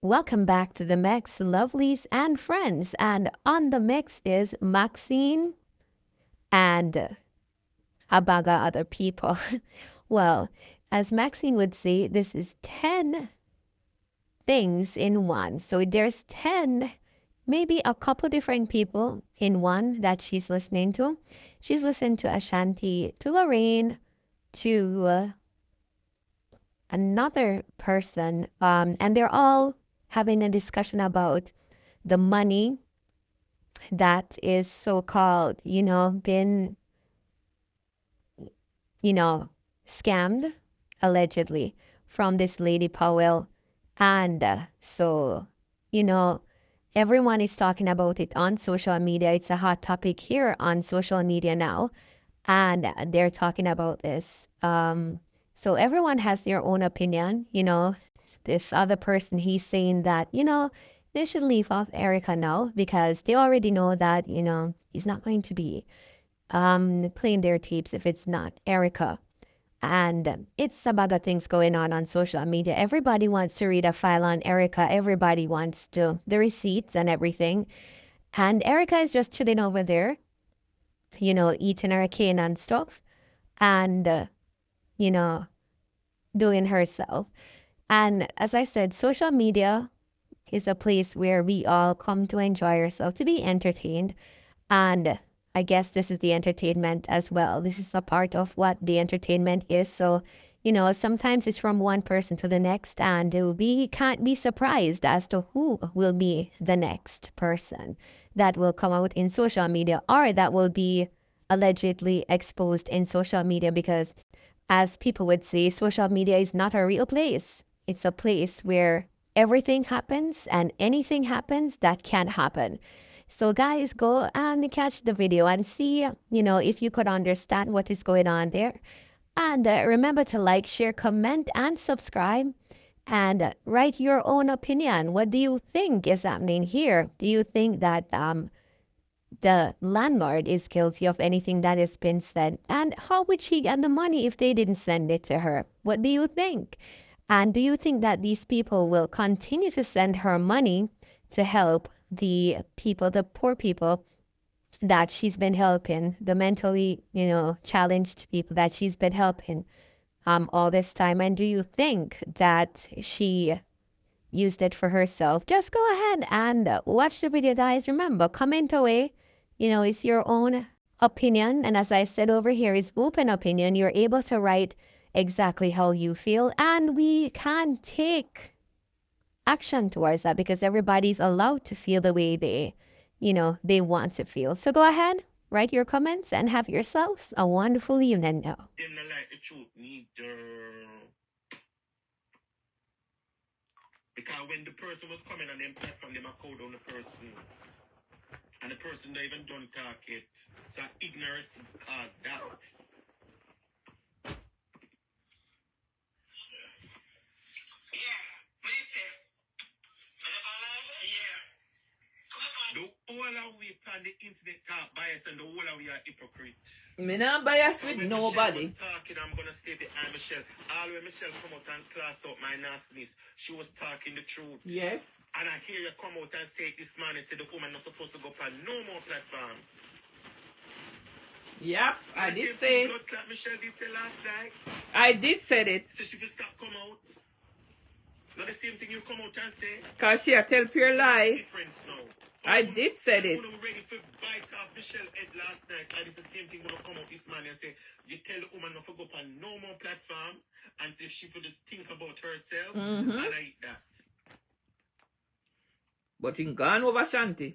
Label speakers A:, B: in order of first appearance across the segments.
A: Welcome back to the mix, lovelies and friends. And on the mix is Maxine and a bag of other people. Well, as Maxine would say, this is 10 things in one. So there's 10, maybe a couple different people in one that she's listening to. She's listening to Ashanti, to Lorraine, to another person, and they're all having a discussion about the money that is so-called, been, you know, scammed allegedly from this Lady Powell. And you know, everyone is talking about it on social media. It's a hot topic here on social media now. And they're talking about this. So everyone has their own opinion. This other person, he's saying that, they should leave off Erica now because they already know that, he's not going to be playing their tapes if it's not Erica. And it's a bag of things going on social media. Everybody wants to read a file on Erica. Everybody wants to the receipts and everything. And Erica is just chilling over there, eating her cane and stuff, and you know, doing herself. And as I said, social media is a place where we all come to enjoy ourselves, to be entertained. And I guess this is the entertainment as well. This is a part of what the entertainment is. So, sometimes it's from one person to the next, and we can't be surprised as to who will be the next person that will come out in social media or that will be allegedly exposed in social media because, as people would say, social media is not a real place. It's a place where everything happens and anything happens that can happen. So guys, go and catch the video and see, if you could understand what is going on there. And remember to like, share, comment, and subscribe. And write your own opinion. What do you think is happening here? Do you think that the landlord is guilty of anything that has been said? And how would she get the money if they didn't send it to her? What do you think? And do you think that these people will continue to send her money to help the people, the poor people that she's been helping, the mentally, challenged people that she's been helping all this time? And do you think that she used it for herself? Just go ahead and watch the video, guys. Remember, comment away. It's your own opinion. And as I said over here, it's open opinion. You're able to write exactly how you feel. And we can take action towards that because everybody's allowed to feel the way they want to feel. So go ahead, write your comments, and have yourselves a wonderful evening now.
B: Because when the person was coming on them platform, them a code on the person. And the person don't even done talk it. So ignorance caused doubt. Yeah, listen. Yeah. The whole of we on the internet talk bias and the whole of we are hypocrite.
C: Me not bias with nobody.
B: Michelle was talking, I'm gonna stay behind Michelle. All when Michelle come out and class out my nastiness, she was talking the truth.
C: Yes.
B: And I hear you come out and say this man and say the woman not supposed to go on no more platform.
C: Yep, I did say it.
B: Like Michelle did say last night.
C: I did say it.
B: So she will stop come out. Not the same thing you come out and say.
C: Cause she a tell pure lie.
B: Difference now.
C: I did said it.
B: When I'm ready to bite off Michelle head last night, and it's the same thing when I come out this man and say, you tell the woman not to go on no more platform, and if she could just think about herself, and I eat that.
C: But in gone over Shanti.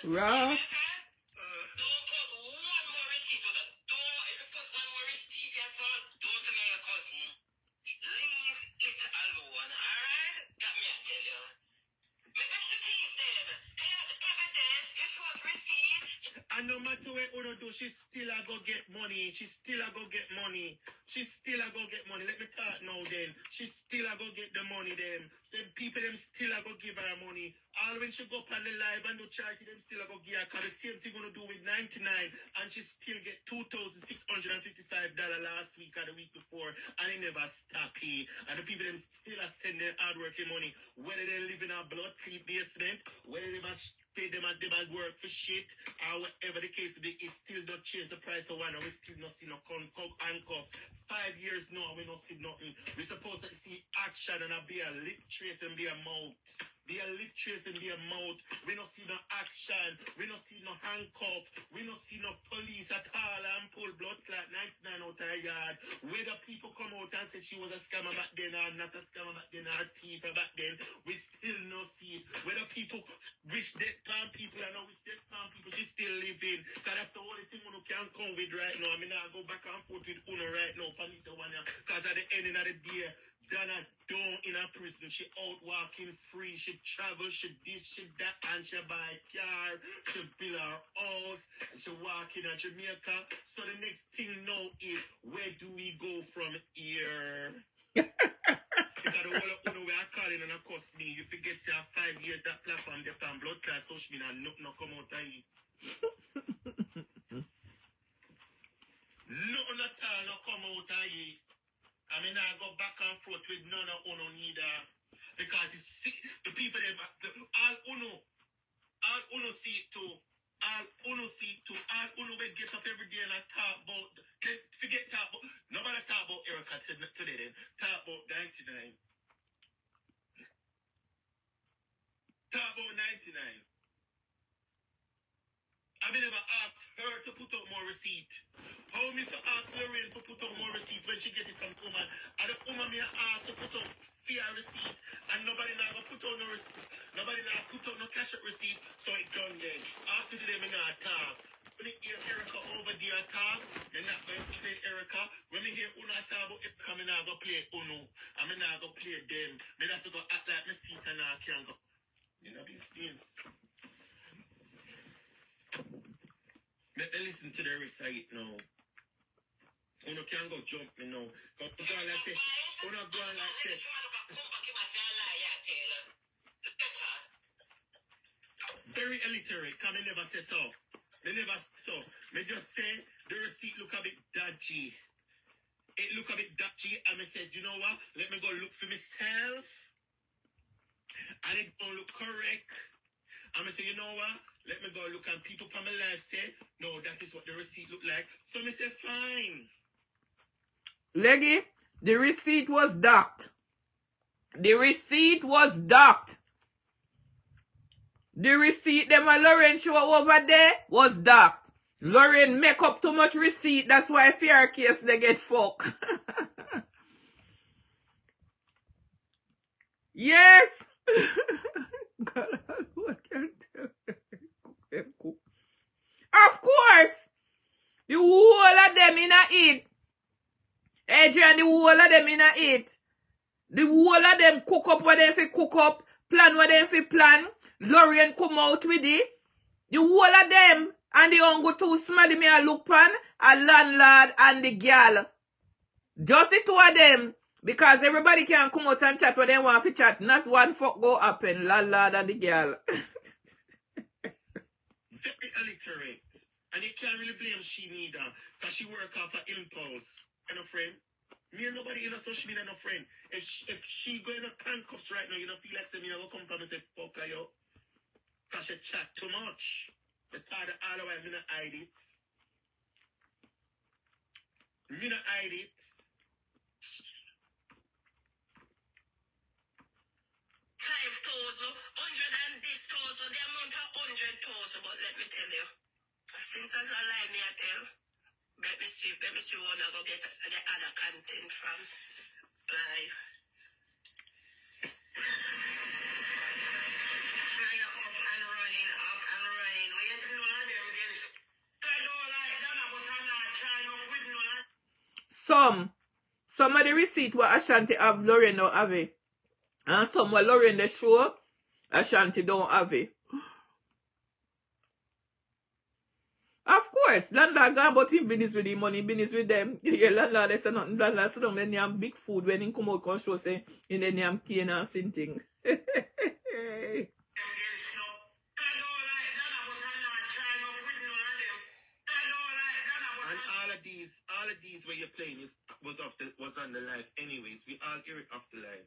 C: Rough.
B: And no matter what Uno do, she still a go get money. She still a go get money. She still a go get money. Let me talk now then. She still a go get the money then. Them people them still a go give her money. All when she go up on the live and do charity, them still a go give her. Cause the same thing gonna do with 99 and she still get $2,655 last week or the week before and it never stop here. And the people them still a send their hard working money. Whether they live in a blood creep basement, whether they must pay them and work for shit, or whatever the case be, it still don't change the price of one, and we still not see no handcuff. 5 years now, we don't see nothing. We supposed to see action and be a lip trace and be a mouth. Be a lip trace and be a mouth. We don't see no action. We don't see no handcuff. We don't see no police at all and pull blood clot 99 out of her yard. Whether people come out and say she was a scammer back then or not a scammer back then or a thief back then, we still not see it. Whether people wish death on people and not wish death on people, she still living. Because that's the only thing we can come with right now. I mean, I go back and forth with Uno right now for me, because at the end of the day, Donna down in a prison. She out walking free. She travel, she this, she that, and she buy a car. She build her house. And she walk in Jamaica. So the next thing now is, where do we go from here? Because the whole of Uno we are calling and of course me. You forget say 5 years that platform they found blood class social media and nothing come out of it. Nothing at all no come out of it. I mean, I go back and forth with none of Uno neither. Because the people, all Uno see it too. All Uno see it too. All Uno will get up every day and I talk about, forget talk about, nobody talk about Erica today then. Talk about 99. Talk about 99. I mean, never asked her to put up more receipt. How me to ask Lorraine to put up more receipt when she get it from woman? And the woman me ask to put up fair receipt. And nobody now put up no receipt. Nobody now put up no cash receipt. So it done then. After today, me not talk. When you hear Erica over there talk, you're not going to play Erica. When me hear Uno talk about it, I'm not going to play Uno. I'm not going to play them. Me have to go act like me seat and I can't go. You know these things. Let me listen to the recite now. Uno can't go jump me now. Go on like say, Uno go on like say. Very illiterate, come they never say so. They never so. Me just say the receipt look a bit dodgy. It look a bit dodgy and me said, you know what? Let me go look for myself. And it don't look correct. And I say, you know what? Let me go look and people from my life say, no, that is what the receipt look like. So I say, fine.
C: Leggy, the receipt was docked. The receipt was docked. The receipt them a Lauren show over there was docked. Lauren make up too much receipt. That's why fair case they get fucked. Yes. God, what can tell you? Of course. The whole of them in a eat. Adrian, the whole of them in a eat. The whole of them cook up what they fi cook up. Plan what they fi plan. Lauren come out with it. The whole of them. And the uncle too smelly me a look pan. A landlord and the girl. Just the two of them. Because everybody can come out and chat what they want to chat. Not one fuck go happen. Landlord and the girl.
B: Very illiterate. And you can't really blame she neither. Because she work off her impulse. And a friend. Me and nobody in a social media no friend. If she going to handcuffs right now, you don't feel like saying, you know, come from and say, fuck her, yo. Because she chat too much. The thought that all the while, me not hide it. Me not hide it. 5,000, 100 and this 1,000, the amount of 100,000, but let me tell you, since I lie me I tell, let me see when I go get the other content from live. Fire up and running, we ain't doing one of them again. I don't like them, but I'm not trying to win one.
C: Some of the receipt were Ashanti have Lauren don't have it. And some were Lauren the show, Ashanti don't have it. Of course. course. Landlord gone about him business with the money, business with them. Yeah, landlord they say nothing. Landlord sit down, then they have big food when he come out and show say, and then they have cane and something.
B: All of these where you're playing was on the live anyways. We all hear it off the live.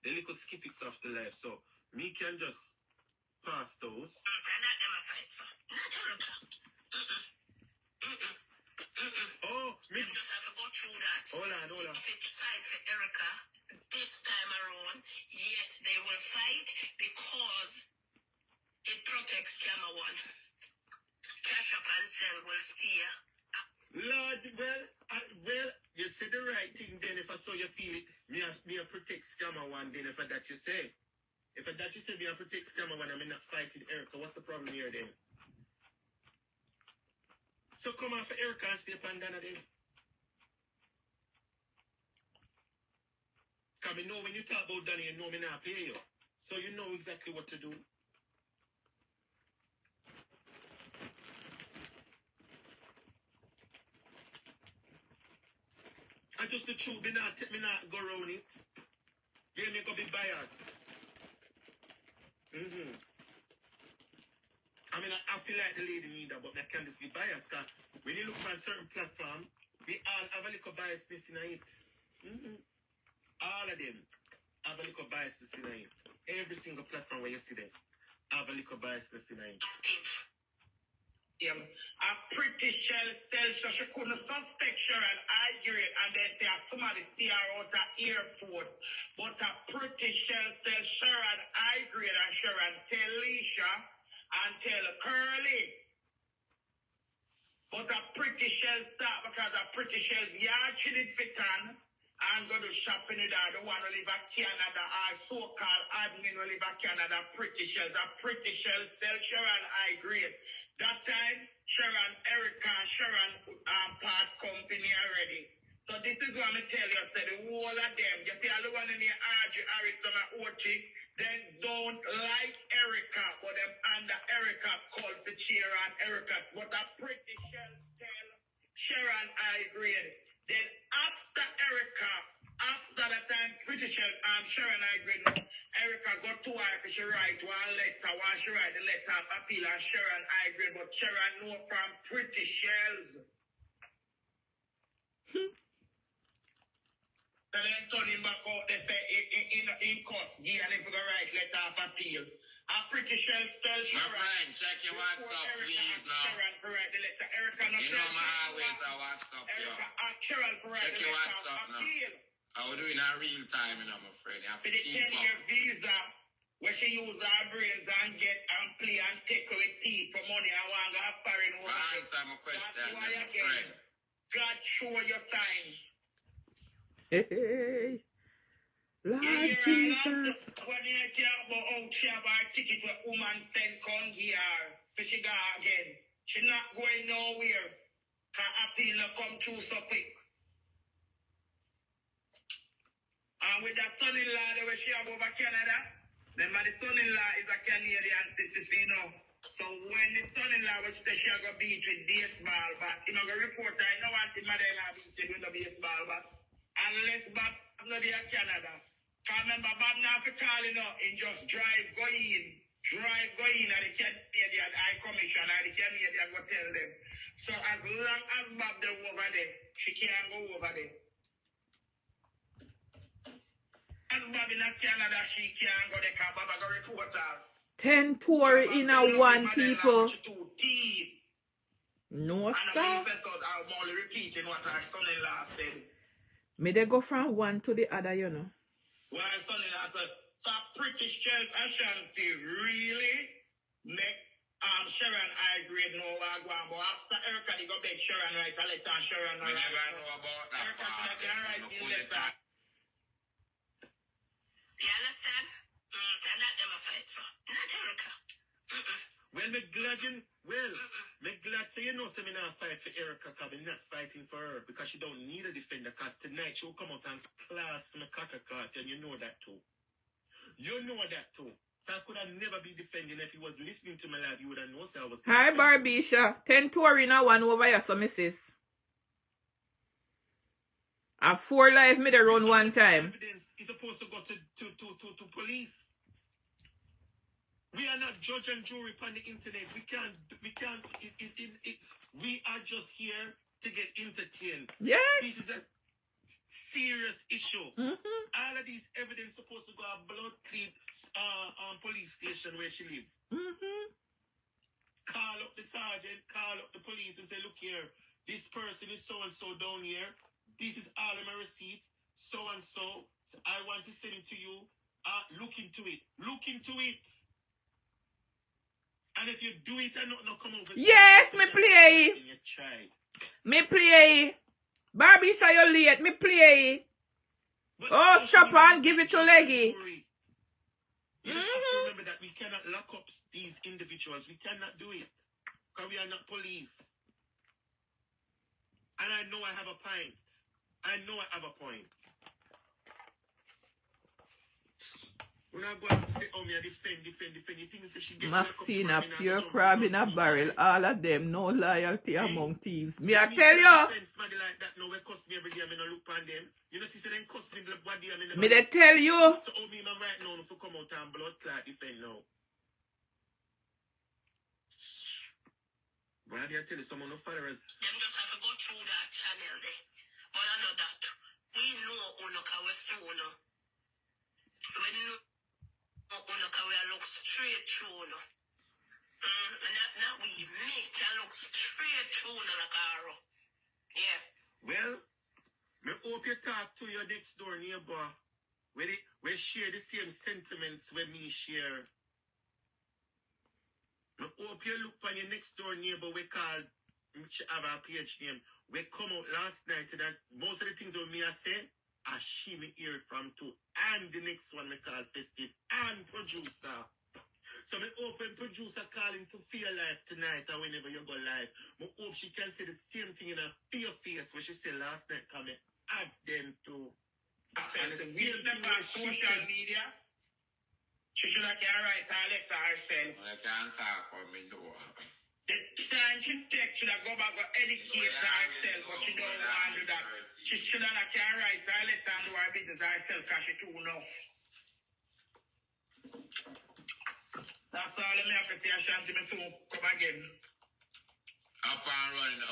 B: The little skip it off the live. So me can just pass those. Oh, me just have to go through that. Hold on. If it fight for Erica this time around, yes, they will fight because it protects Camera One. Cash up and sell will steer. Lord, well, you said the right thing then. If I saw you feel it, me a protect Scammer One then. If I that you say, me a protect Scammer One, I'm not fighting Erica. What's the problem here then? So come on for Erica and stay upon Dana then. Because me know when you talk about Dana, you know me not pay you. So you know exactly what to do. And just the truth, me not go around it. Yeah, me go be biased. I mean, I feel like the lady neither, but I can't just be biased. Because when you look on certain platform, we all have a little biasness in it. All of them have a little biasness in it. Every single platform where you see them have a little biasness in it. Yeah, a pretty shell tell so she couldn't suspect Sharon hydrate and then say somebody see her out at airport. But a pretty shell tell Sharon hydrate and Sharon tell Leisha and tell Curly. But a pretty shell start because a pretty shell yard she did fit on and go to shopping with her. The one who live at Canada or so-called admin who live at Canada, pretty shells. A pretty shell tell Sharon hydrate. That time, Sharon, Erica, and Sharon part company already. So this is what I tell you, I said, the whole of them, you see all the one in the RG, Harrison, and Ochi, then don't like Erica, but them under Erica called the chair and Erica. But a pretty shell tell Sharon I agree. Then after Erica, after that time, pretty shell, Sharon I agree. Erica got to her because she write one letter. Once she write the letter of appeal and Sharon I agree. But Sharon know from pretty shells. So then turn him back out, they say in cost, and if you go write letter of appeal. A pretty shells tell Sharon.
D: My friend, check your WhatsApp, please, now.
B: Sharon for write the letter. Erica not
D: you know my always a WhatsApp, yo.
B: Sharon for write
D: check
B: the
D: your
B: letter
D: WhatsApp
B: of
D: now.
B: appeal.
D: I will do it in a real time, you know, my friend. You have
B: For
D: to
B: the
D: keep
B: 10-year
D: up.
B: visa, where she use her brains and get and play and take with teeth for money, I want to have foreign
D: But answer my question,
B: why
D: my
B: again.
D: friend.
B: God show your signs.
C: Hey, Lord
B: Yeah,
C: Jesus.
B: when you talk about how she have her ticket where woman send come here, so she go again. She not going nowhere. Her appeal not come through so quick. And with that son-in-law that she have over Canada, then my son-in-law is a Canadian citizen, you know. So when the son-in-law was say she go beat with baseball bat, you know, the reporter, I know what the mother-in-law beat with the baseball bat. Unless Bob not there in Canada. Because remember, Bob now for calling, you know, he just drive, go in, and the Canadian High Commission, and the Canadian go tell them. So as long as Bob they over there, she can't go over there. As Bob in Canada, she can't go there because Bob go report her.
C: 10 tour in a one, people. No, sir.
B: I'm only repeating what our son-in-law said.
C: May they go from one to the other, you know.
B: Well, son-in-law said, so British Church Ashanti really make Sharon I grade no wagwan, but after Erica, they go beg Sharon write a letter and Sharon
D: We never know about that part.
B: You understand? And that them a fight for. Not Erica. Well, me glad so you know so me not fight for Erica because I'm not fighting for her because she don't need a defender because tonight she'll come out and class me kaka and you know that too. You know that too. So I could have never be defending. If he was listening to my live, you would have known so I was.
C: Hi, Barbisha. 10 touring and 1 over here, so missus. And 4 live me the run one time.
B: Evidence is supposed to go to police. We are not judge and jury upon the internet. We are just here to get entertained.
C: Yes.
B: This is a serious issue. All of these evidence supposed to go to Blood Clip police station where she lives. Call up the sergeant, call up the police and say, look here, this person is so-and-so down here. This is all of my receipts, so-and-so. I want to send it to you. Look into it. Look into it. And if you do it and not come over...
C: Yes, me play. Me play. Barbisha, you late. Me play.
B: But
C: oh, stop and give it to Leggy.
B: You have to remember that we cannot lock up these individuals. We cannot do it. Because we are not police. And I know I have a point. I know I have a point. We're not going to say, oh, me, I defend. You think she gets
C: Maxine, a pure crab in a barrel. All of them, no loyalty among thieves. Me, I tell you.
B: Like that, no, cuss me every day, I look on them. You know, she said, then cuss me the body,
C: me they tell you.
B: So, oh, me, man, right now, if you come out and blood clot, defend now. But I tell you, someone no followers.
E: Them just have to go through that channel there. But I know that. We know Unoka we so no. We know Unoka we look straight through no. Not we make you look straight through no like arrow. Yeah.
B: Well, me hope you talk to your next door neighbor. We share the same sentiments when me share. I hope you look for your next door neighbor we call, which have a page name. We come out last night and that most of the things that me I say, I she me hear it from too. And the next one we call Festive and Producer. So me open Producer calling to Fear Life tonight or whenever you go live. I hope she can say the same thing in her face what she said last night come add them to.
D: And the same thing on social media. She should have can't write her letter herself. I can't talk for me though. The time she takes, should have go back and educate herself, but she don't want to do that. She should have can't write her letter and do her business herself because she too know. That's all I have to say. I shan't me to come again. Up and running.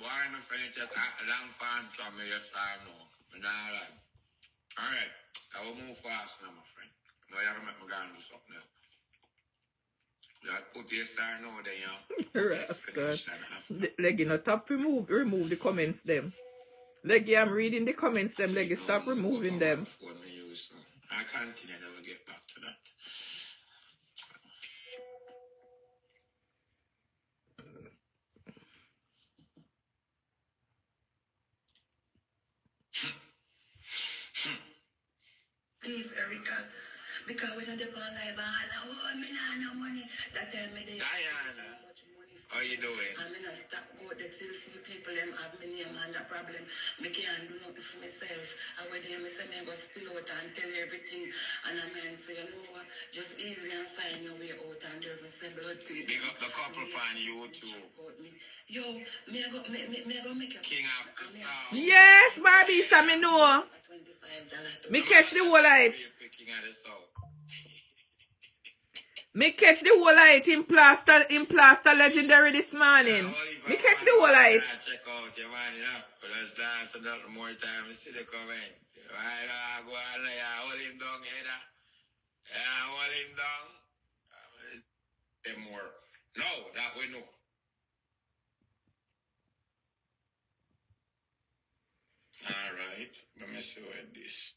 D: Boy, my friend, just a long fan from me, yes, I know. Alright, I will move fast now, my friend. No, you have to make me go and do something else. That put your star now then, you
C: Leggy, no, stop remove the comments them. Leggy, I'm reading the comments them. Leggy, stop removing them.
B: I continue, I will get back to that.
E: Please, Erica, because we don't depend on live and I no money. That time me
B: Diana, how you doing?
E: I'm in a stop go the till see people them have me name and that problem. Me can't do nothing for myself. And when they say me go spill out and tell you everything and I mean say, you know what, just easy and find your way out and there say blood clip.
B: Big up the couple on YouTube.
E: Yo, me go make a
B: King of the South.
C: Yes, Barbisha, me know. Me catch the whole light. Me catch the whole light in plaster legendary this morning. Me catch the whole light.
B: Check out your man, you know. But let's dance another more time and see the comment. I go on there, hold him down, hold him down. Them more. No, that we know. Alright, let me see what this.